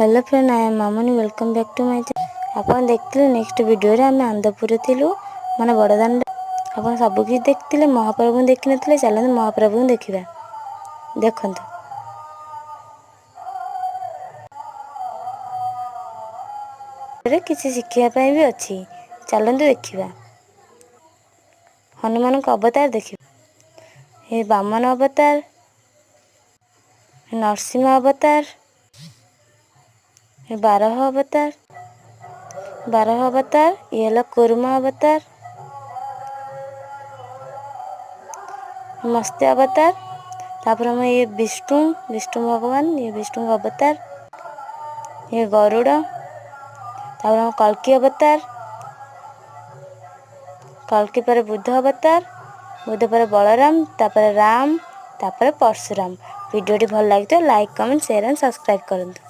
Hello friend, I am Mamuni. Welcome back to my channel. आपन देखते next video रे आम आंदपुर थिलु माने बड़दान। आपन सब किछ देखते महाप्रभु देखि नथिले। चलन महाप्रभु देखिबा। देखंतु रे किछि शिखिया पई भी अछि। चलंतु देखिबा। हनुमान को अवतार देखिबा। हे वामन अवतार, नरसिंह अवतार, 12 अवतार, 12 अवतार। ये हला कुर्मा अवतार, मत्स्य अवतार। तापर हम ये विष्णु भगवान, ये विष्णु अवतार, ये गरुड़। तापर हम कल्की अवतार, कल्की पर बुद्ध अवतार, बुद्ध पर बलराम, तापर राम, तापर परशुराम। वीडियो टी भल लागितो like, comment, share and subscribe करंतु।